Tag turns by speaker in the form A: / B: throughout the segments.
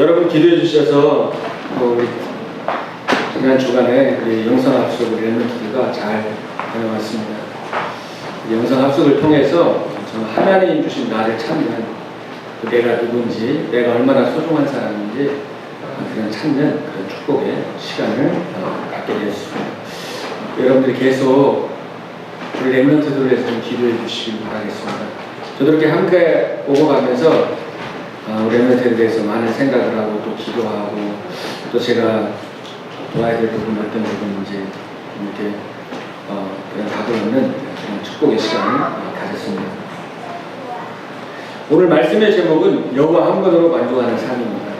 A: 여러분 기도해 주셔서 우리 지난 주간에 우리 영상합숙 우리 랩런트들과 잘 다녀왔습니다. 영상합숙을 통해서 하나님 주신 나를 찾는 내가 누군지, 내가 얼마나 소중한 사람인지 그런 찾는 그런 축복의 시간을 갖게 되었습니다. 여러분들이 계속 우리 랩런트들을 위해서 좀 기도해 주시길 바라겠습니다. 저도 이렇게 함께 오고 가면서 우리 랩런트에 대해서 많은 생각을 하고 또 기도하고 또 제가 도와야 될 부분 어떤 부분인지 이렇게 그냥 가고 있는 그런 축복의 시간을 가졌습니다. 오늘 말씀의 제목은 여호와 한 분으로 만족하는 삶입니다.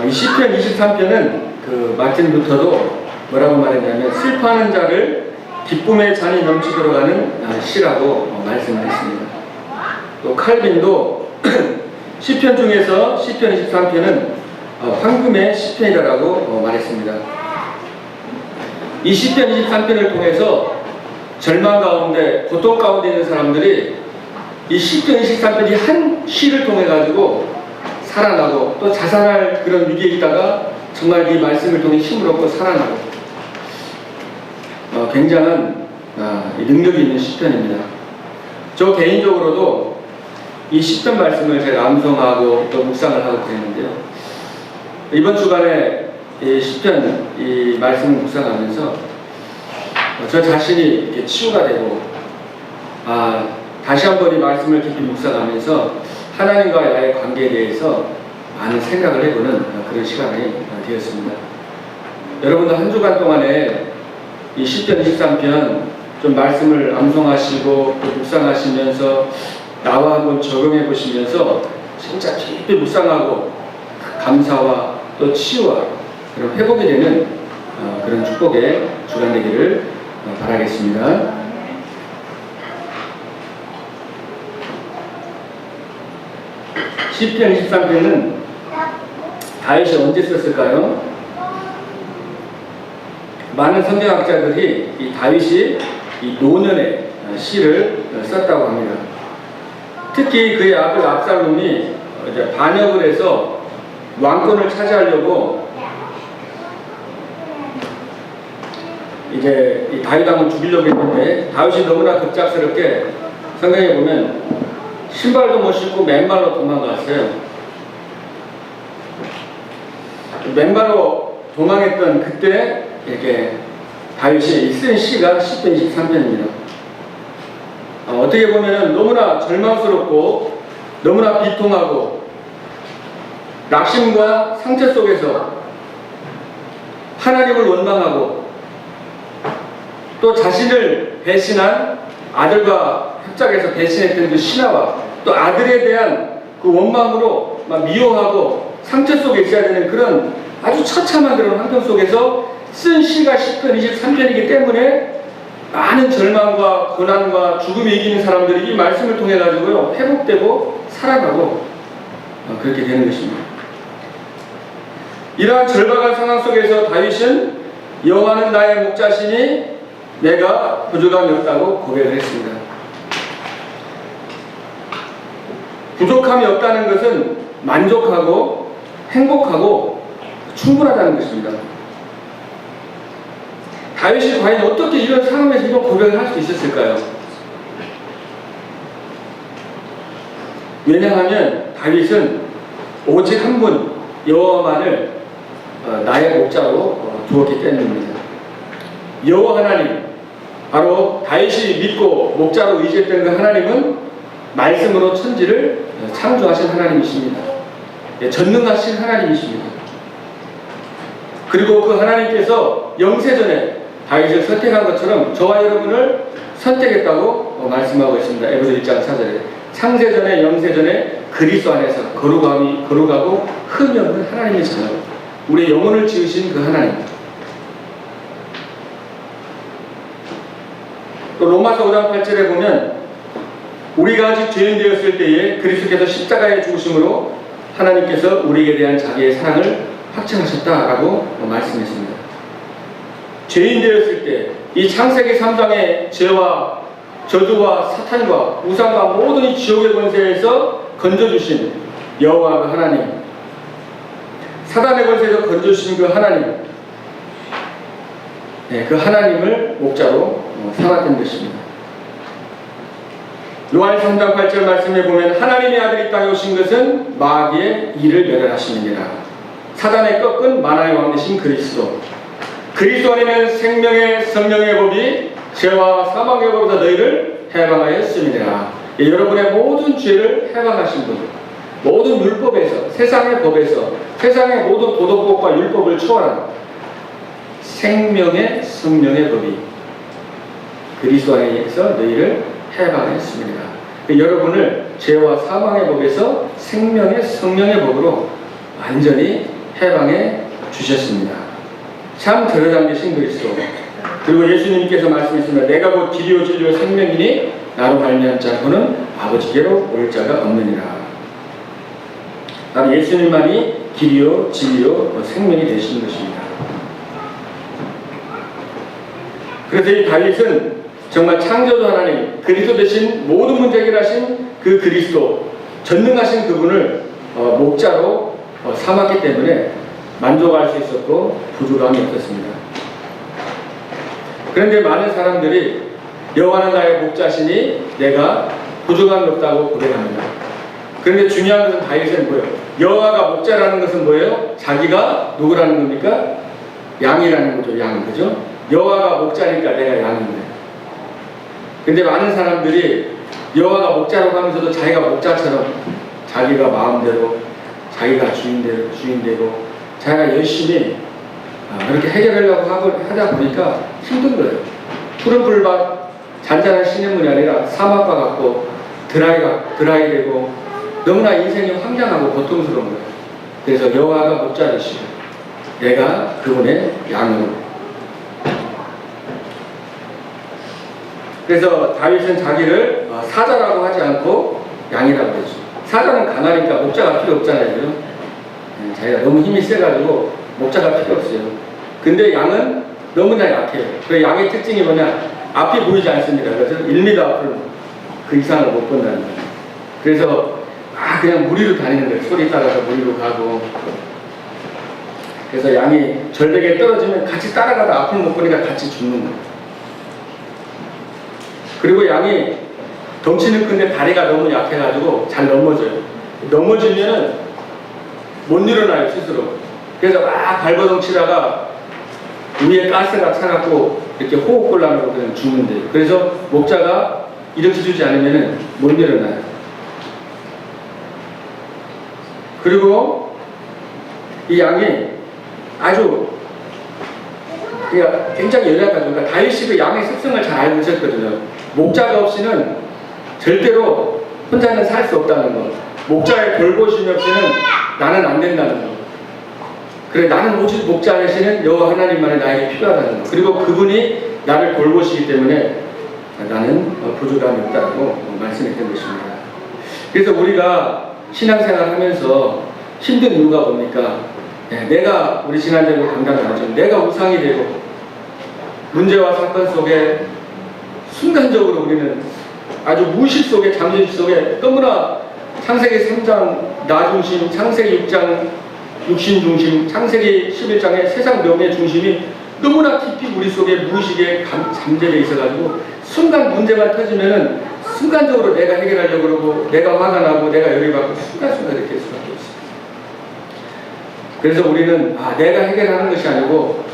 A: 이 시편 23편은 그 마틴 루터도 뭐라고 말했냐면 슬퍼하는 자를 기쁨의 잔이 넘치도록 하는 시라고 말씀을 했습니다. 또 칼빈도 시편 중에서 시편 23편은 황금의 시편이라고 말했습니다. 이 시편 23편을 통해서 절망 가운데 고통 가운데 있는 사람들이 이 시편 23편이 한 시를 통해 가지고 살아나고 또 자살할 그런 위기에 있다가 정말 이 말씀을 통해 힘을 얻고 살아나고 굉장한 능력이 있는 시편입니다. 저 개인적으로도 이 시편 말씀을 제가 암송하고 또 묵상을 하고 그랬는데요. 이번 주간에 이 시편 이 말씀을 묵상하면서 저 자신이 이렇게 치유가 되고 다시 한번 이 말씀을 깊이 묵상하면서 하나님과 나의 관계에 대해서 많은 생각을 해보는 그런 시간이 되었습니다. 여러분도 한 주간 동안에 이 시편 23편 좀 말씀을 암송하시고 또 묵상하시면서 나와 한번 적용해 보시면서 진짜 깊이 묵상하고 감사와 또 치유와 그런 회복이 되는 그런 축복의 주간 되기를 바라겠습니다. 시편 23편은 다윗이 언제 썼을까요? 많은 성경학자들이 이 다윗이 이 노년에 시를 썼다고 합니다. 특히 그의 아들 압살롬이 이제 반역을 해서 왕권을 차지하려고 이제 이 다윗 왕을 죽이려고 했는데 다윗이 너무나 급작스럽게 성경에 보면 신발도 못 신고 맨발로 도망갔어요. 맨발로 도망했던 그때 이렇게 다윗이 쓴 시가 시편 23편입니다. 어떻게 보면 너무나 절망스럽고 너무나 비통하고 낙심과 상처 속에서 하나님을 원망하고 또 자신을 배신한 아들과 협작해서 배신했던 그 신하와 또 아들에 대한 그 원망으로 막 미워하고 상처 속에 있어야 되는 그런 아주 처참한 그런 환경 속에서 쓴 시가 시편 23편이기 때문에 많은 절망과 고난과 죽음이 이기는 사람들이 이 말씀을 통해 가지고요 회복되고 살아가고 그렇게 되는 것입니다. 이러한 절박한 상황 속에서 다윗은 여호와는 나의 목자시니 내가 부족함이 없다고 고백을 했습니다. 부족함이 없다는 것은 만족하고 행복하고 충분하다는 것입니다. 다윗이 과연 어떻게 이런 상황에서 이런 고백을 할 수 있었을까요? 왜냐하면 다윗은 오직 한 분 여호와만을 나의 목자로 두었기 때문입니다. 여호와 하나님, 바로 다윗이 믿고 목자로 의지했던 그 하나님은 말씀으로 천지를 창조하신 하나님이십니다. 전능하신 하나님이십니다. 그리고 그 하나님께서 영세전에 다윗을 선택한 것처럼 저와 여러분을 선택했다고 말씀하고 있습니다. 에베소 1장 4절에 창세전에 영세전에 그리스도 안에서 거룩하고 흠이 없는 하나님이시잖아요. 우리의 영혼을 지으신 그 하나님. 또 로마서 5장 8절에 보면 우리가 아직 죄인 되었을 때에 그리스도께서 십자가에 죽으심으로 하나님께서 우리에게 대한 자기의 사랑을 확증하셨다라고 말씀했습니다. 죄인 되었을 때 이 창세기 3장의 죄와 저주와 사탄과 우상과 모든 이 지옥의 권세에서 건져주신 여호와 하나님, 사단의 권세에서 건져주신 그 하나님, 그 하나님을 목자로 삼았던 것입니다. 요한 3장 8절 말씀에 보면 하나님의 아들이 땅에 오신 것은 마귀의 일을 멸하심이니라. 사단의 꺾은 만화의 왕 되신 그리스도 안에는 생명의 성령의 법이 죄와 사망의 법에서 너희를 해방하였음이니라. 여러분의 모든 죄를 해방하신 분, 모든 율법에서, 세상의 법에서, 세상의 모든 도덕법과 율법을 초월한 생명의 성령의 법이 그리스도 안에서 너희를 해방했습니다. 여러분을 죄와 사망의 법에서 생명의 성령의 법으로 완전히 해방해 주셨습니다. 참 들어잠기신 그리스도. 그리고 예수님께서 말씀했습니다. 내가 곧 길이요 진리요 생명이니 나로 말미암지 않고는 아버지께로 올 자가 없느니라. 바로 예수님만이 길이요 진리요 생명이 되시는 것입니다. 그래서 이 다윗은 정말 창조주 하나님, 그리스도 대신 모든 문제 해결하신 그 그리스도, 전능하신 그분을 목자로 삼았기 때문에 만족할 수 있었고 부족함이 없었습니다. 그런데 많은 사람들이 여호와는 나의 목자시니 내가 부족함이 없다고 고백합니다. 그런데 중요한 것은 다윗은 뭐예요? 여호와가 목자라는 것은 뭐예요? 자기가 누구라는 겁니까? 양이라는 거죠. 양, 그죠? 여호와가 목자니까 내가 양입니다. 근데 많은 사람들이 여호와가 목자라고 하면서도 자기가 목자처럼 자기가 마음대로, 자기가 주인되고 자기가 열심히 그렇게 해결하려고 하다 보니까 힘든 거예요. 푸른 풀밭, 잔잔한 시냇물이 아니라 사막과 같고 드라이 되고 너무나 인생이 황량하고 고통스러운 거예요. 그래서 여호와가 목자이시고 내가 그분의 양으로. 그래서 다윗은 자기를 사자라고 하지 않고 양이라고 했죠. 사자는 강하니까 목자가 필요 없잖아요. 자기가 너무 힘이 세가지고 목자가 필요 없어요. 근데 양은 너무나 약해요. 그 양의 특징이 뭐냐? 앞이 보이지 않습니다. 그래서 1m 앞을 그 이상을 못 본다는 거예요. 그래서 그냥 무리로 다니는 거예요. 소리 따라서 무리로 가고. 그래서 양이 절벽에 떨어지면 같이 따라가다 앞을 못 보니까 같이 죽는 거예요. 그리고 양이 덩치는 큰데 다리가 너무 약해가지고 잘 넘어져요. 넘어지면은 못 일어나요, 스스로. 그래서 막 발버둥치다가 위에 가스가 차갖고 이렇게 호흡곤란으로 그냥 죽는데요. 그래서 목자가 일으켜주지 않으면은 못 일어나요. 그리고 이 양이 아주 굉장히 연약하죠. 그러니까 다윗이 그 양의 습성을 잘 알고 있었거든요. 목자가 없이는 절대로 혼자는 살 수 없다는 거. 목자의 돌보심이 없이는 나는 안 된다는 거. 그래, 나는 오직 목자 대신은 여호와 하나님만이 나에게 필요하다는 거. 그리고 그분이 나를 돌보시기 때문에 나는 부족함이 없다고 말씀했던 것입니다. 그래서 우리가 신앙생활 하면서 힘든 이유가 뭡니까? 내가 우리 지난주에 강단하죠. 내가 우상이 되고 문제와 사건 속에 순간적으로 우리는 아주 무의식 속에, 잠재의식 속에 너무나 창세기 3장 나 중심, 창세기 6장 육신 중심, 창세기 11장의 세상 명의 중심이 너무나 깊이 우리 속에 무의식에 잠재되어 있어가지고 순간 문제가 터지면은 순간적으로 내가 해결하려고 그러고 내가 화가 나고 내가 열이 받고 순간순간 이렇게 될 수밖에 없어요. 그래서 우리는 내가 해결하는 것이 아니고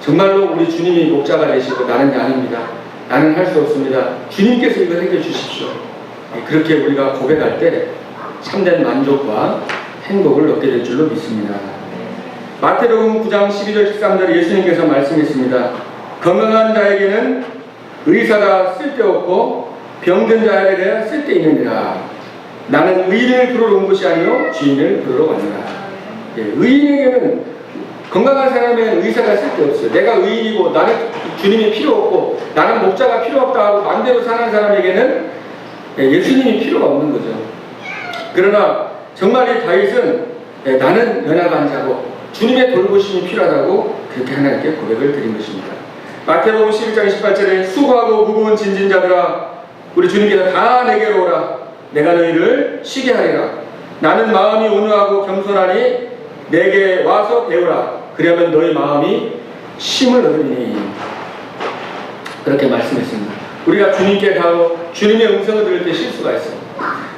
A: 정말로 우리 주님이 목자가 되시고 나는 양입니다. 나는 할 수 없습니다. 주님께서 이걸 해결해 주십시오. 그렇게 우리가 고백할 때 참된 만족과 행복을 얻게 될 줄로 믿습니다. 마태복음 9장 12절 13절 예수님께서 말씀했습니다. 건강한 자에게는 의사가 쓸데없고 병든 자에게 대해 쓸데있느니라. 나는 의인을 부르러 온 것이 아니요 주인을 부르러 왔느라. 의인에게는 건강한 사람에게는 의사가 쓸데없어요. 내가 의인이고 나는 주님이 필요 없고 나는 목자가 필요 없다 하고 마음대로 사는 사람에게는 예수님이 필요가 없는 거죠. 그러나 정말 이 다윗은 나는 연약한 자고 주님의 돌보심이 필요하다고 그렇게 하나님께 고백을 드린 것입니다. 마태복음 11장 28절에 수고하고 무거운 짐진 자들아 우리 주님께서 다 내게로 오라 내가 너희를 쉬게 하리라. 나는 마음이 온유하고 겸손하니 내게 와서 배우라. 그러면 너희 마음이 쉼을 얻으리니. 그렇게 말씀했습니다. 우리가 주님께 가고 주님의 음성을 들을 때 실수가 있어요.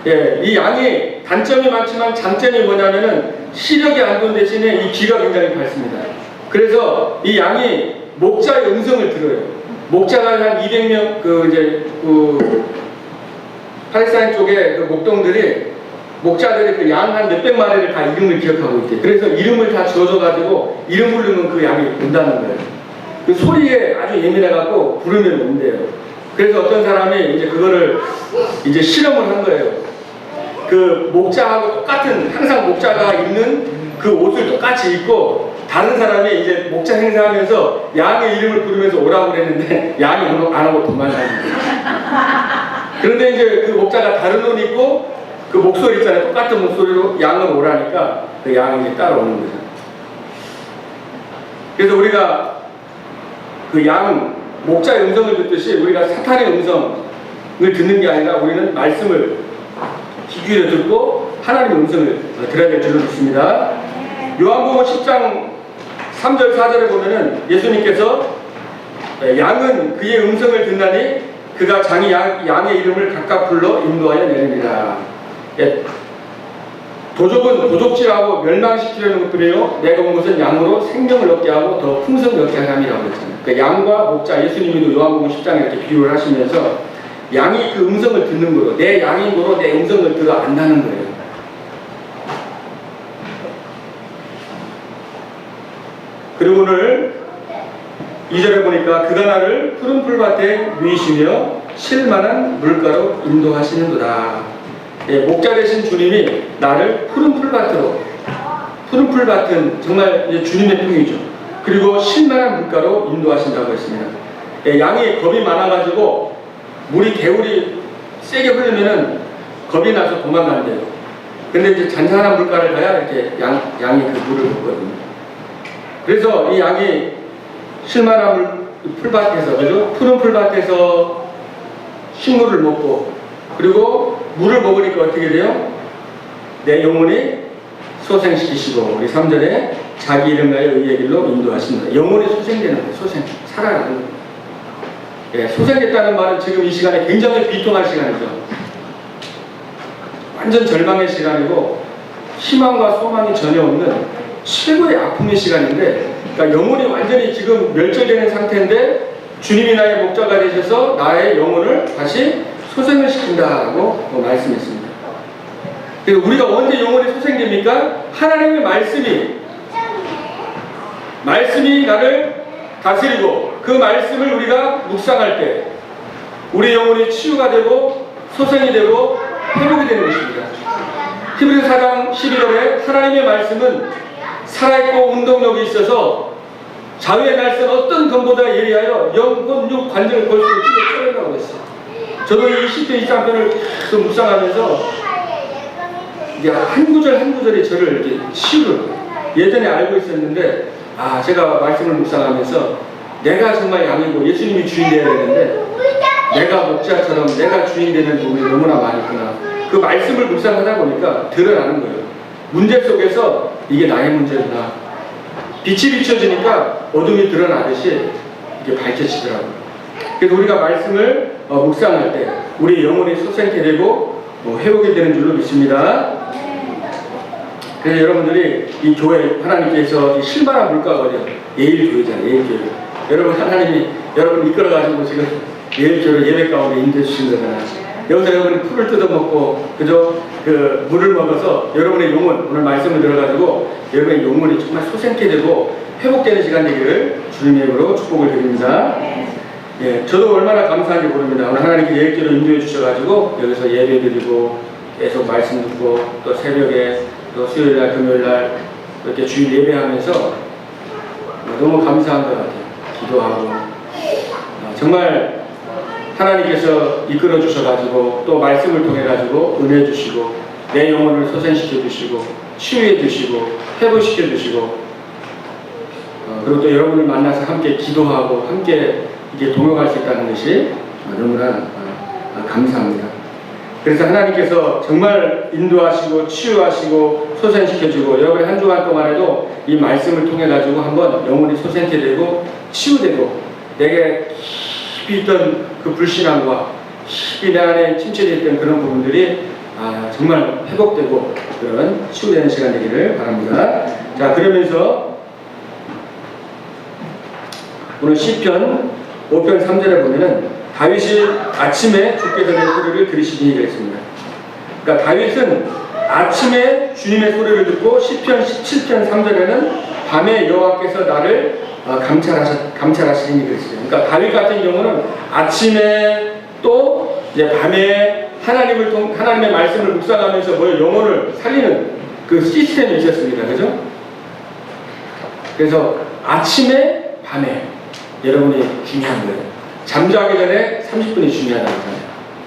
A: 예, 이 양이 단점이 많지만 장점이 뭐냐면은 시력이 안 좋은 대신에 이 귀가 굉장히 밝습니다. 그래서 이 양이 목자의 음성을 들어요. 목자가 한 200명 팔레스타인 쪽에 그 목동들이 목자들이 그 양 한 몇백 마리를 다 이름을 기억하고 있대. 그래서 이름을 다 지어줘가지고 이름 부르면 그 양이 온다는 거예요. 그 소리에 아주 예민해갖고 부르면 온대요. 그래서 어떤 사람이 이제 그거를 이제 실험을 한 거예요. 그 목자하고 똑같은, 항상 목자가 입는 그 옷을 똑같이 입고 다른 사람이 이제 목자 행사하면서 양의 이름을 부르면서 오라고 그랬는데 양이 안 오고 도망가는 거예요. 그런데 이제 그 목자가 다른 옷 입고 그 목소리 있잖아요. 똑같은 목소리로 양을 오라니까 그 양이 이제 따라오는 거죠. 그래서 우리가 그 양, 목자의 음성을 듣듯이 우리가 사탄의 음성을 듣는 게 아니라 우리는 말씀을 귀 기울여 듣고 하나님의 음성을 들어야 될 줄로 믿습니다. 요한복음 10장 3절 4절에 보면은 예수님께서 양은 그의 음성을 듣나니 그가 자기 양의 이름을 각각 불러 인도하여 내립니다. 예. 도적은 도적질하고 멸망시키려는 것뿐이요 내가 온 것은 양으로 생명을 얻게 하고 더 풍성히 얻게 함이라고 했잖아요. 그러니까 양과 목자, 예수님도 요한복음 10장에 이렇게 비유를 하시면서 양이 그 음성을 듣는 거로, 내 양인 거로 내 음성을 들어 안다는 거예요. 그리고 오늘 2절에 보니까 그가 나를 푸른 풀밭에 누이시며 쉴만한 물가로 인도하시는도다. 예, 목자 되신 주님이 나를 푸른 풀밭으로, 푸른 풀밭은 정말 이제 주님의 품이죠. 그리고 쉴만한 물가로 인도하신다고 했습니다. 예, 양이 겁이 많아가지고 개울이 세게 흐르면은 겁이 나서 도망간대요. 근데 이제 잔잔한 물가를 가야 이렇게 양이 그 물을 먹거든요. 그래서 이 양이 쉴만한 풀밭에서, 그죠? 푸른 풀밭에서 식물을 먹고, 그리고 물을 먹으니까 어떻게 돼요? 내 영혼이 소생시키시고, 우리 3절에 자기 이름과의 의의 길로 인도하신다. 영혼이 소생되는 거예요. 살아나는 거예요. 예, 소생됐다는 말은 지금 이 시간에 굉장히 비통할 시간이죠. 완전 절망의 시간이고 희망과 소망이 전혀 없는 최고의 아픔의 시간인데, 그러니까 영혼이 완전히 지금 멸절되는 상태인데 주님이 나의 목자가 되셔서 나의 영혼을 다시 소생을 시킨다고 말씀했습니다. 그래서 우리가 언제 영혼이 소생됩니까? 하나님의 말씀이 나를 다스리고 그 말씀을 우리가 묵상할 때 우리 영혼이 치유가 되고 소생이 되고 회복이 되는 것입니다. 히브리서 4장 12절에 하나님의 말씀은 살아있고 운동력이 있어서 자유의 날선 어떤 검보다 예리하여 영혼, 육, 관절을 골수록 찢어 쪼낸다고 했어요. 저도 이 10편 23편을 계속 묵상하면서 이제 한 구절 한 구절이 저를 이렇게 치유를, 예전에 알고 있었는데 제가 말씀을 묵상하면서 내가 정말 양이고 예수님이 주인 되어야 되는데 내가 목자처럼 내가 주인 되는 부분이 너무나 많구나. 그 말씀을 묵상하다 보니까 드러나는 거예요. 문제 속에서 이게 나의 문제구나. 빛이 비춰지니까 어둠이 드러나듯이 이게 밝혀지더라고요. 그래서 우리가 말씀을 묵상할 때 우리 영혼이 소생케 되고 회복이 되는 줄로 믿습니다. 그래서 여러분들이 이 교회, 하나님께서 쉴만한 물가거든요. 예일교회잖아요. 예일교회. 여러분, 하나님이 여러분 이끌어가지고 지금 예일교회를 예배 가운데 인도해 주신 거잖아요. 여기서 여러분이 풀을 뜯어먹고, 그죠? 그 물을 먹어서 여러분의 영혼, 오늘 말씀을 들어가지고 여러분의 영혼이 정말 소생케 되고 회복되는 시간 되기를 주님의 이름으로 축복을 드립니다. 예, 저도 얼마나 감사한지 모릅니다. 오늘 하나님께 예일교회로 인도해 주셔가지고 여기서 예배 드리고 계속 말씀 듣고 또 새벽에 또 수요일날, 금요일날 이렇게 주일 예배하면서 너무 감사한 것 같아요. 기도하고 정말 하나님께서 이끌어 주셔가지고 또 말씀을 통해 가지고 은혜 주시고 내 영혼을 소생시켜 주시고 치유해 주시고 회복시켜 주시고 그리고 또 여러분을 만나서 함께 기도하고 함께 이게 동역할 수 있다는 것이 너무나 감사합니다. 그래서 하나님께서 정말 인도하시고 치유하시고 소생시켜주고 여러분의 한 주간 동안에도 이 말씀을 통해 가지고 한번 영혼이 소생케 되고 치유되고 내게 깊이 있던 그 불신앙과 깊이 내 안에 침체되어 있던 그런 부분들이 정말 회복되고 그런 치유되는 시간 되기를 바랍니다. 자, 그러면서 오늘 시편 5편 3절에 보면은 다윗이 아침에 주께서 내 소리를 들으시니 그랬습니다. 그러니까 다윗은 아침에 주님의 소리를 듣고 시편 17편 3절에는 밤에 여호와께서 나를 감찰하시니 그랬어요. 그러니까 다윗 같은 경우는 아침에 또 이제 밤에 하나님의 말씀을 묵상하면서 영혼을 살리는 그 시스템이 있었습니다. 그죠? 그래서 아침에 밤에 여러분이 중요한 거예요. 잠자기 전에 30분이 중요하다고 하잖아요.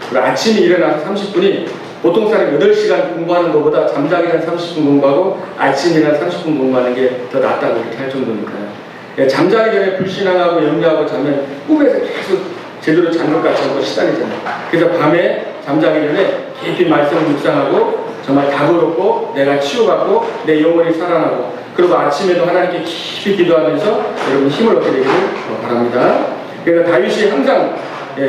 A: 그리고 아침에 일어나서 30분이 보통 사람이 8시간 공부하는 것보다 잠자기 전에 30분 공부하고 아침에 일어나서 30분 공부하는 게 더 낫다고 이렇게 할 정도니까요. 잠자기 전에 불신앙하고 염려하고 자면 꿈에서 계속 제대로 잔 것 같지 않고 시달리잖아요. 그래서 밤에 잠자기 전에 깊이 말씀을 묵상하고 정말 다그럽고 내가 치유받고 내 영혼이 살아나고 그리고 아침에도 하나님께 깊이 기도하면서 여러분 힘을 얻게 되기를 바랍니다. 그래서 다윗이 항상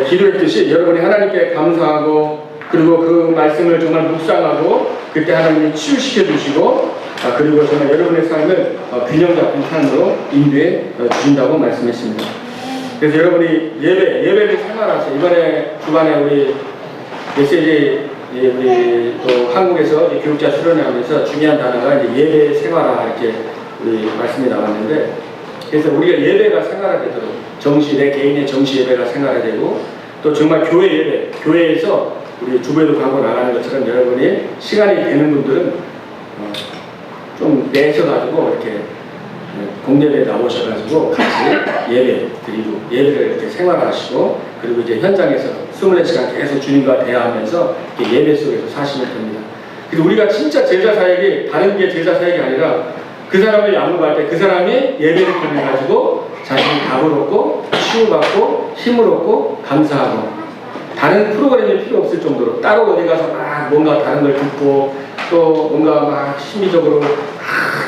A: 기도했듯이 여러분이 하나님께 감사하고 그리고 그 말씀을 정말 묵상하고 그때 하나님이 치유시켜 주시고 그리고 정말 여러분의 삶을 균형 잡힌 삶으로 인도해 주신다고 말씀했습니다. 그래서 여러분이 예배를 생활하세요. 이번에 주간에 우리 메시지 우리 또 한국에서 교육자 수련회하면서 중요한 단어가 이제 예배 생활화 이렇게 우리 말씀이 나왔는데 그래서 우리가 예배가 생활화되도록 내 개인의 정시 예배가 생활화되고 또 정말 교회 예배, 교회에서 우리 주부에도 광고 나가는 것처럼 여러분이 시간이 되는 분들은 좀 내셔가지고 이렇게 공예배에 나오셔가지고 같이 예배 드리고 예배를 이렇게 생활하시고 그리고 이제 현장에서 24시간 계속 주님과 대화하면서 예배 속에서 사시면 됩니다. 그래서 우리가 진짜 제자 사역이 다른 게 제자 사역이 아니라 그 사람을 양육할 때 그 사람이 예배를 통해 가지고 자신이 답을 얻고 치유받고 힘을 얻고 감사하고 다른 프로그램이 필요 없을 정도로 따로 어디 가서 막 뭔가 다른 걸 듣고 또 뭔가 막 심리적으로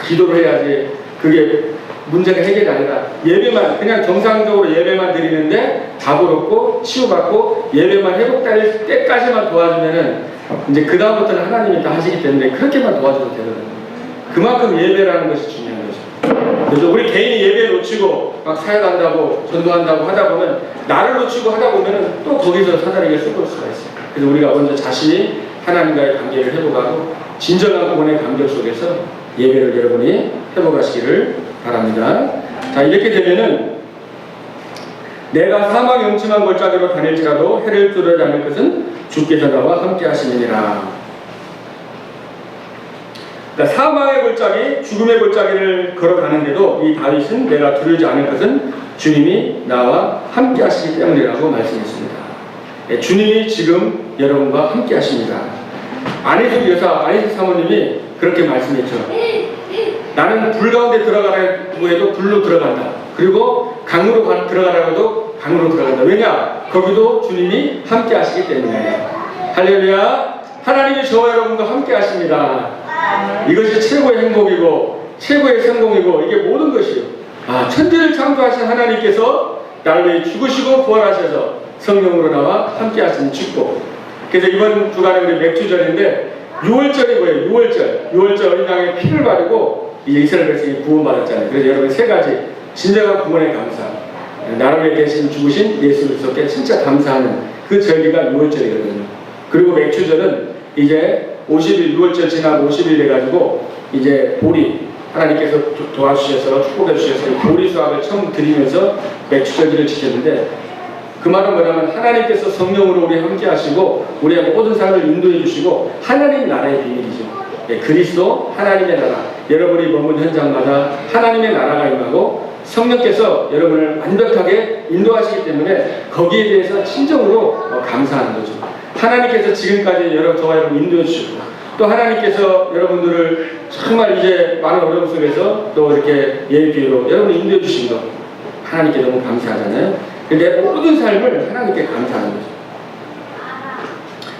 A: 기도를 해야지 그게 문제가 해결이 아니라 예배만 그냥 정상적으로 예배만 드리는데 답을 얻고 치유받고 예배만 회복될 때까지만 도와주면은 이제 그 다음부터는 하나님이 다 하시기 때문에 그렇게만 도와줘도 되거든요. 그만큼 예배라는 것이 중요한 거죠. 그래서 우리 개인이 예배 놓치고 막 사역한다고 전도한다고 하다 보면 나를 놓치고 하다 보면은 또 거기서 사단에게 쏠 수가 있어요. 그래서 우리가 먼저 자신이 하나님과의 관계를 회복하고 진정한 구원의 감격 속에서 예배를 여러분이 회복하시기를 바랍니다. 자, 이렇게 되면은 내가 사망 영침한 골짜기로 다닐지라도 해를 두려워하지 않을 것은 주께서 나와 함께 하시느니라. 그러니까 사망의 골짜기, 죽음의 골짜기를 걸어가는데도 이 다윗은 내가 두려워하지 않을 것은 주님이 나와 함께 하시기 때문이라고 말씀했습니다. 주님이 지금 여러분과 함께 하십니다. 안희숙 여사, 안희숙 사모님이 그렇게 말씀했죠. 나는 불 가운데 들어가라고 해도 불로 들어간다. 그리고 강으로 들어가라고 해도 강으로 들어간다. 왜냐? 거기도 주님이 함께 하시기 때문에. 할렐루야. 하나님이 저와 여러분과 함께 하십니다. 이것이 최고의 행복이고 최고의 성공이고 이게 모든 것이요. 천지를 창조하신 하나님께서 나를 위해 죽으시고 부활하셔서 성령으로 나와 함께 하시는 축복. 그래서 이번 주간에 우리 맥주절인데 6월절이 뭐예요? 6월절 어린 양의 피를 바르고 이제 이스라엘 백성이 구원받았잖아요. 그래서 여러분 세 가지 진정한 구원의 감사, 나를 위해 대신 죽으신 예수 그리스도께 진짜 감사하는 그 절기가 6월절이거든요. 그리고 맥주절은 이제 50일 6월절 지나고 50일 돼가지고 이제 보리 하나님께서 도와주셔서 축복해 주셔서 보리 수확을 처음 드리면서 맥주절기를 지켰는데 그 말은 뭐냐면 하나님께서 성령으로 우리 함께 하시고 우리의 모든 삶을 인도해 주시고 하나님 나라의 비밀이죠. 그리스도 하나님의 나라, 여러분이 머문 현장마다 하나님의 나라가 임하고 성령께서 여러분을 완벽하게 인도하시기 때문에 거기에 대해서 진정으로 감사하는 거죠. 하나님께서 지금까지 저와 여러분 인도해 주시고 또 하나님께서 여러분들을 정말 이제 많은 어려움 속에서 또 이렇게 예비로 여러분을 인도해 주신 것 하나님께 너무 감사하잖아요. 근데 모든 삶을 하나님께 감사하는 거죠.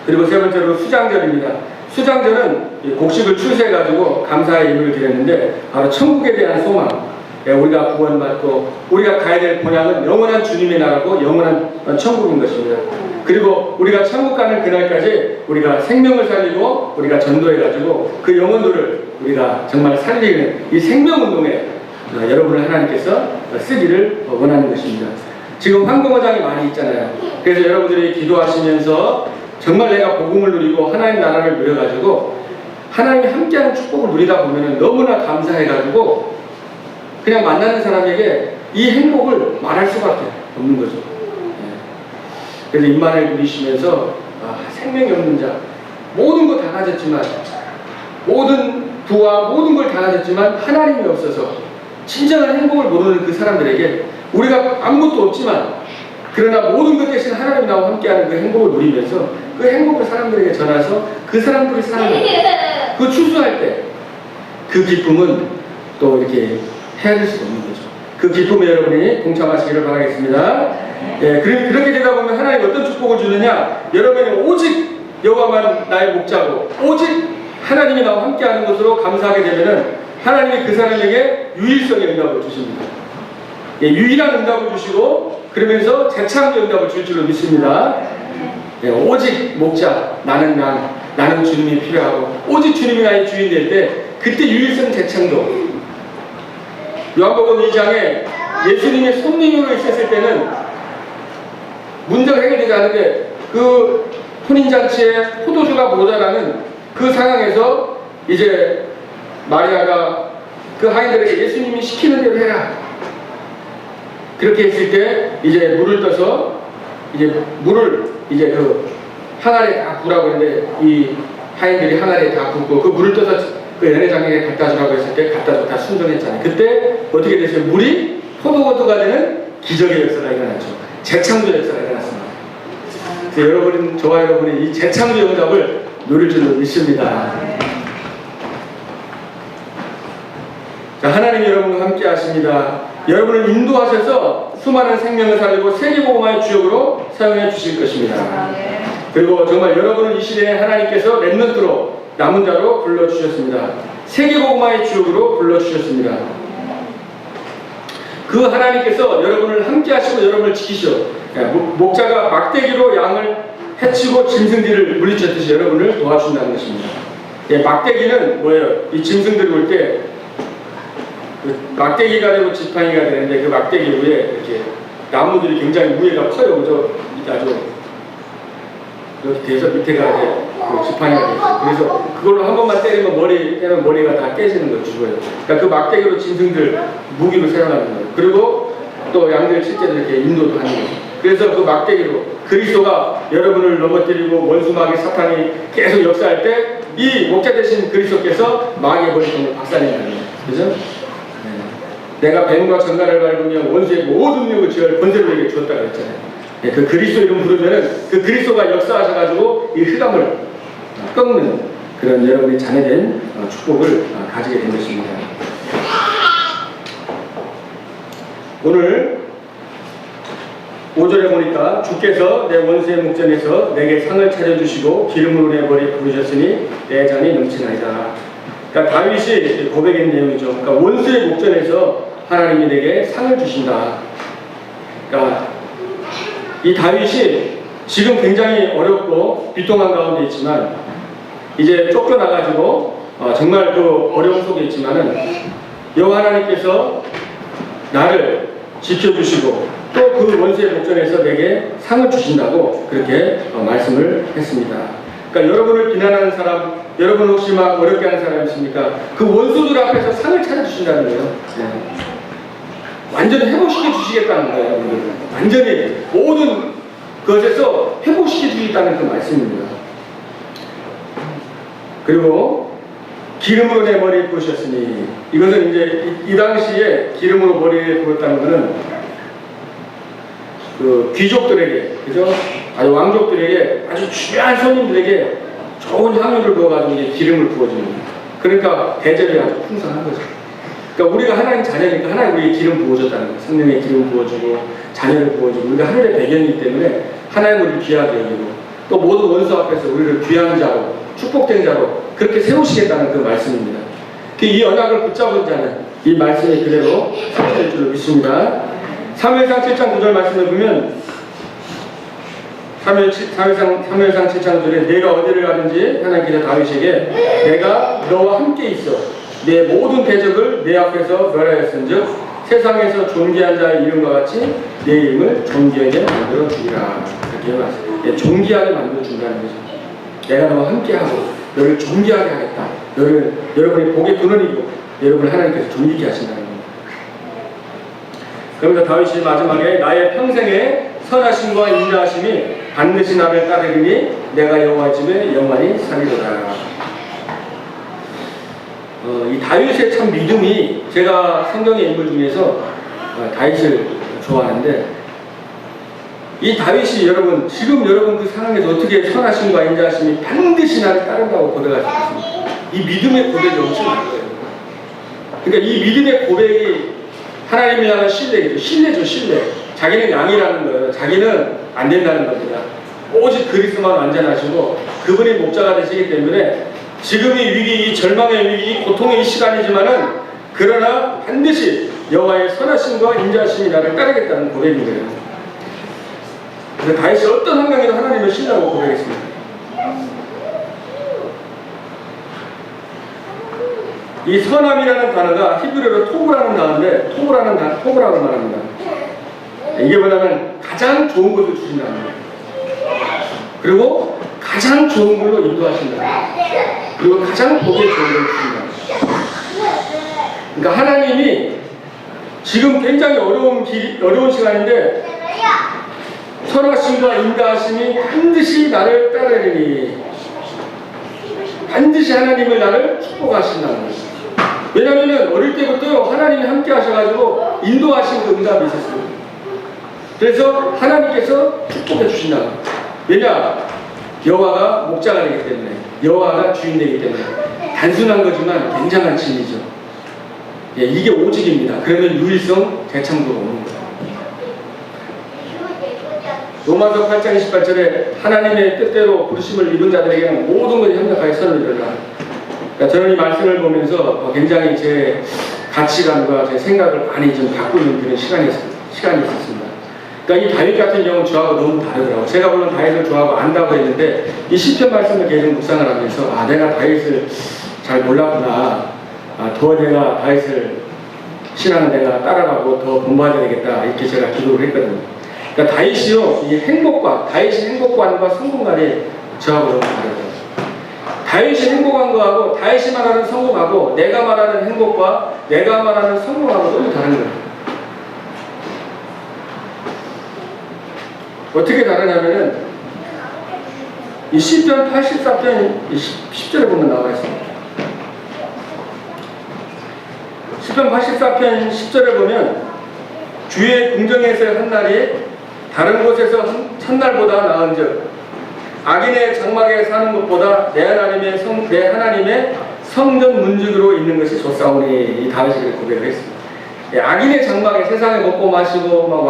A: 그리고 세 번째로 수장절입니다. 수장절은 곡식을 출세해가지고 감사의 예물을 드렸는데 바로 천국에 대한 소망, 우리가 구원받고 우리가 가야 될 본향은 영원한 주님의 나라고 영원한 천국인 것입니다. 그리고 우리가 천국 가는 그날까지 우리가 생명을 살리고 우리가 전도해가지고 그 영혼들을 우리가 정말 살리는 이 생명운동에 여러분을 하나님께서 쓰기를 원하는 것입니다. 지금 황금어장이 많이 있잖아요. 그래서 여러분들이 기도하시면서 정말 내가 복음을 누리고 하나님 나라를 누려가지고 하나님이 함께하는 축복을 누리다 보면 너무나 감사해가지고 그냥 만나는 사람에게 이 행복을 말할 수밖에 없는 거죠. 그래서 임마누엘 누리시면서 생명이 없는 자, 모든 거 다 가졌지만, 모든 부와 모든 걸 다 가졌지만 하나님이 없어서 진정한 행복을 모르는 그 사람들에게 우리가 아무것도 없지만 그러나 모든 것 대신 하나님이 나와 함께하는 그 행복을 누리면서 그 행복을 사람들에게 전해서 그 사람들이 사는 그 추수할 때 그 기쁨은 또 이렇게 헤아릴 수가 없는 거죠. 그 기쁨에 여러분이 동참하시기를 바라겠습니다. 예, 그렇게 되다 보면 하나님이 어떤 축복을 주느냐? 여러분이 오직 여호와만 나의 목자고 오직 하나님이 나와 함께하는 것으로 감사하게 되면은 하나님이 그 사람에게 유일성의 응답을 주십니다. 예, 유일한 응답을 주시고 그러면서 재창조 응답을 줄 줄로 믿습니다. 예, 오직 목자, 나는 주님이 필요하고 오직 주님이 나의 주인 될 때 그때 유일성 재창조. 요한복음 2장에 예수님이 손님으로 있었을 때는 문제가 해결되지 않는데 그 혼인잔치에 포도주가 모자라는 그 상황에서 이제 마리아가 그 하인들에게 예수님이 시키는 대로 해라. 그렇게 했을 때 이제 물을 떠서 이제 물을 이제 그 항아리에 다 부라고 했는데 이 하인들이 항아리에 다 붓고 그 물을 떠서 그 연회장에게 갖다 주라고 했을 때 갖다 줘 다 순종했잖아요. 그때 어떻게 됐어요? 물이 포도주가 되는 기적의 역사가 일어났죠. 재창조 역사가 일어났습니다. 그래서 여러분, 저와 여러분이 이 재창조 응답을 누릴 줄로 믿습니다. 자, 하나님 여러분과 함께 하십니다. 여러분을 인도하셔서 수많은 생명을 살리고 세계복음화의 주역으로 사용해 주실 것입니다. 그리고 정말 여러분을 이 시대에 하나님께서 렘넌트로 남은 자로 불러주셨습니다. 세계복음화의 주역으로 불러주셨습니다. 그 하나님께서 여러분을 함께 하시고 여러분을 지키시오. 목자가 막대기로 양을 해치고 짐승들을 물리쳤듯이 여러분을 도와준다는 것입니다. 막대기는 뭐예요? 이 짐승들이 올 때 막대기가 되고 지팡이가 되는데 그 막대기 위에 이렇게 나무들이 굉장히 무게가 커요. 그죠? 아주 이렇게 돼서 밑에가 이제 그 지팡이가 돼요. 그래서 그걸로 한 번만 때리면 머리가 다 깨지는 거 죽어요. 그러니까 그 막대기로 짐승들 무기로 사용하는 거예요. 그리고 또 양들 실제로 이렇게 인도도 하는 거예요. 그래서 그 막대기로 그리스도가 여러분을 넘어뜨리고 원수마귀 사탄이 계속 역사할 때 이 목자 되신 그리스도께서 마귀의 머리통을 박살낸다는 거예요. 그죠? 내가 뱀과 전갈을 밟으며 원수의 모든 능력을 지을 권세를 내게 주었다고 했잖아요. 그 그리스도 이름 부르면은 그 그리스도가 역사하셔가지고 이 흑암을 꺾는 그런 여러분이 자녀된 축복을 가지게 된 것입니다. 오늘 5절에 보니까 주께서 내 원수의 목전에서 내게 상을 차려주시고 기름으로 내 머리에 부르셨으니 내 잔이 넘치나이다. 그러니까 다윗이 고백한 내용이죠. 그러니까 원수의 목전에서 하나님이 내게 상을 주신다. 그러니까 이 다윗이 지금 굉장히 어렵고 비통한 가운데 있지만 이제 쫓겨나가지고 정말 그 어려움 속에 있지만은 여호와 하나님께서 나를 지켜주시고 또 그 원수의 목전에서 내게 상을 주신다고 그렇게 말씀을 했습니다. 그러니까 여러분을 비난하는 사람, 여러분 혹시 막 어렵게 하는 사람 있습니까? 그 원수들 앞에서 상을 차려주신다는 거예요. 네. 완전히 회복시켜 주시겠다는 거예요. 여러분들. 완전히 모든 것에서 회복시켜 주시겠다는 그 말씀입니다. 그리고 기름으로 내 머리에 부으셨으니 이것은 이제 이 당시에 기름으로 머리에 부었다는 것은 그 귀족들에게, 그죠? 아주 왕족들에게 아주 중요한 손님들에게 좋은 향유를 부어가지고 이제 기름을 부어주는 거예요. 그러니까 대접이 아주 풍성한 거죠. 그러니까 우리가 하나님 자녀니까 하나님 우리에게 기름 부어줬다는 거예요. 성령의 기름 부어주고 자녀를 부어주고 우리가 하늘의 배경이기 때문에 하나님 우리를 귀하게 여기고 또 모든 원수 앞에서 우리를 귀한 자로 축복된 자로 그렇게 세우시겠다는 그 말씀입니다. 이 언약을 붙잡은 자는 이 말씀이 그대로 성취될 줄 믿습니다. 사무엘상 7장 9절 말씀을 보면 사무엘상 7장 9절에 내가 어디를 가든지 하나님께서 다윗에게 내가 너와 함께 있어 내 모든 대적을 내 앞에서 멸하였은즉 세상에서 존귀한 자의 이름과 같이 내 이름을 존귀하게 만들어 주리라. 이렇게 말씀해요. 존귀하게 만들어 준다는 거죠. 내가 너와 함께하고 너를 존귀하게 하겠다. 너를 여러분의 복의 근원이고 여러분을 하나님께서 존귀케 하신다는 겁니다. 그러면서 다윗이 마지막에 나의 평생의 선하심과 인자하심이 반드시 나를 따르리니 내가 여호와 집에 영원히 살리로다. 이 다윗의 참 믿음이 제가 성경의 인물 중에서 다윗을 좋아하는데 이 다윗이 여러분 지금 여러분 그 상황에서 어떻게 선하심과 인자하심이 반드시 나를 따른다고 고백할 수 있습니까? 이 믿음의 고백이 엄청난 거예요. 그러니까 이 믿음의 고백이 하나님이 향한 신뢰죠. 신뢰. 자기는 양이라는 거예요. 자기는 안 된다는 겁니다. 오직 그리스도만 완전하시고 그분이 목자가 되시기 때문에 지금 이 위기, 이 절망의 위기, 이 고통의 이 시간이지만은 그러나 반드시 여호와의 선하심과 인자하심이 나를 따르겠다는 고백인 거예요. 그래서 다윗이 어떤 환경에도 하나님을 신뢰하고 고백했습니다. 이 선함이라는 단어가 히브리어로 토브라는 단어인데 토브라고 말합니다. 이게 뭐냐면 가장 좋은 것을 주신다는 거예요. 그리고 가장 좋은 걸로 인도하신다. 그리고 가장 보기에 좋은 걸 주신다. 그러니까 하나님이 지금 굉장히 어려운 시간인데 선하심과 인자하심이 반드시 나를 따르리니 반드시 하나님을 나를 축복하신다는 거예요. 왜냐하면 어릴 때부터 하나님이 함께 하셔가지고 인도하신 그 응답이 있었어요. 그래서 하나님께서 축복해 주신다. 왜냐? 여호와가 목자가 되기 때문에 여호와가 주인 되기 때문에 단순한 거지만 굉장한 진리죠. 예, 이게 오직입니다. 그러면 유일성 대창조가 오는 거예요. 로마서 8장 28절에 하나님의 뜻대로 부르심을 입은 자들에게는 모든 것이 협력하여 선을 이루라. 그러니까 저는 이 말씀을 보면서 굉장히 제 가치관과 제 생각을 많이 좀 바꾸는 그런 시간이 있었습니다. 그러니까 이 다윗 같은 경우는 저하고 너무 다르더라고요. 제가 물론 다윗을 좋아하고 안다고 했는데 이 시편 말씀을 계속 묵상을 하면서 내가 다윗을 잘 몰랐구나. 더 내가 다윗을 신앙을 내가 따라가고 더 본받아야 되겠다. 이렇게 제가 기도를 했거든요. 그러니까 다윗이요, 이 다윗의 행복관과 성공관이 저하고 너무 다르더라고요. 다윗이 행복한 거하고 다윗이 말하는 성공하고 내가 말하는 행복과 내가 말하는 성공하고 너무 다른 거예요. 어떻게 다르냐면은 이 시편 84편 10절에 보면 나와 있습니다. 시편 84편 10절에 보면 주의 궁정에서의 한 날이 다른 곳에서 첫날보다 나은즉 악인의 장막에 사는 것보다 내 하나님의 성전 문지기로 있는 것이 좋사오니. 이 다윗이 고백을 했습니다. 악인의 장막에 세상에 먹고 마시고 막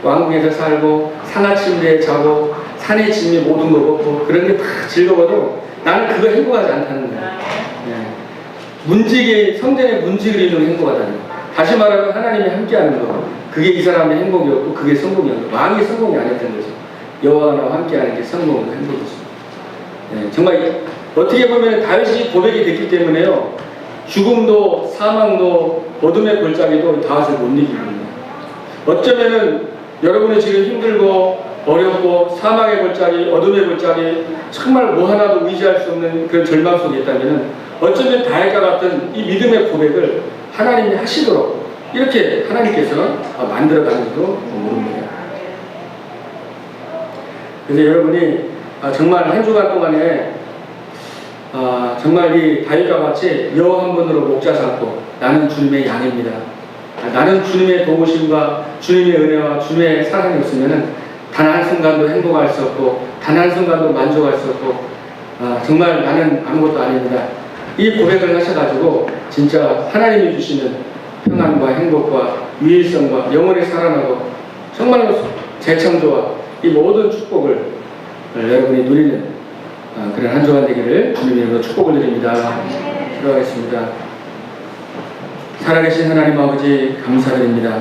A: 왕궁에서 살고 상하침대에 자고 산에 짐이 모든 거 먹고 그런 게 다 즐거워도 나는 그거 행복하지 않다는 거예요. 성전의 문지기로 있는 행복하다는 거예요. 다시 말하면 하나님이 함께하는 거, 그게 이 사람의 행복이었고 그게 성공이었고 왕이 성공이 아니었던 거죠. 여호와와 나와 함께하는 게 성공이고 행복이죠. 정말 어떻게 보면 다윗이 고백이 됐기 때문에요, 죽음도 사망도 어둠의 골짜기도 다윗을 못 이깁니다. 어쩌면은 여러분이 지금 힘들고 어렵고 사망의 골짜기, 어둠의 골짜기, 정말 뭐 하나도 의지할 수 없는 그런 절망 속에 있다면은 어쩌면 다윗과 같은 이 믿음의 고백을 하나님이 하시도록 이렇게 하나님께서 만들어가는지도 모릅니다. 그래서 여러분이 정말 한 주간 동안에 정말 이 다윗과 같이 여호와 한 분으로 목자 삼고 나는 주님의 양입니다. 나는 주님의 도우심과 주님의 은혜와 주님의 사랑이 없으면은 단 한순간도 행복할 수 없고 단 한순간도 만족할 수 없고 정말 나는 아무것도 아닙니다. 이 고백을 하셔가지고 진짜 하나님이 주시는 평안과 행복과 유일성과 영원히 살아나고 정말로 재창조와 이 모든 축복을 여러분이 누리는 그런 한 주간 되기를 주님 이름으로 축복을 드립니다. 기도하겠습니다. 살아계신 하나님 아버지 감사드립니다.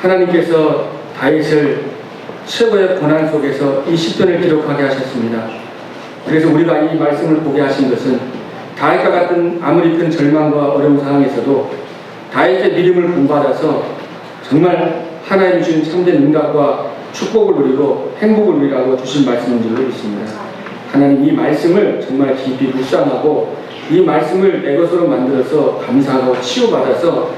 A: 하나님께서 다윗을 최고의 고난 속에서 이 시편을 기록하게 하셨습니다. 그래서 우리가 이 말씀을 보게 하신 것은 다윗과 같은 아무리 큰 절망과 어려운 상황에서도 다윗의 믿음을 본받아서 정말 하나님이 주신 참된 응답과 축복을 누리고 행복을 누리라고 주신 말씀인 줄로 믿습니다. 하나님 이 말씀을 정말 깊이 묵상하고 이 말씀을 내 것으로 만들어서 감사하고 치유받아서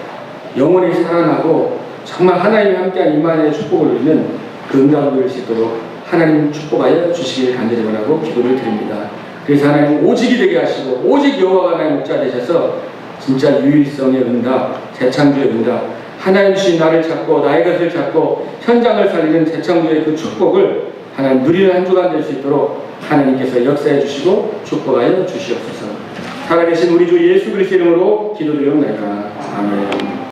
A: 영원히 살아나고 정말 하나님이 함께한 임마누엘의 축복을 누리는 그 응답을 누릴 수 있도록 하나님 축복하여 주시기를 간절히 원하고 기도를 드립니다. 그래서 하나님 오직이 되게 하시고 오직 여호와가 나의 목자 되셔서 진짜 유일성의 응답, 재창조의 응답, 하나님 주신 나를 찾고 나의 것을 찾고 현장을 살리는 재창조의 그 축복을 하나님 누리는 한 주간 될 수 있도록 하나님께서 역사해 주시고 축복하여 주시옵소서. 살아계신 우리 주 예수 그리스도 이름으로 기도드리옵나이다. 아멘.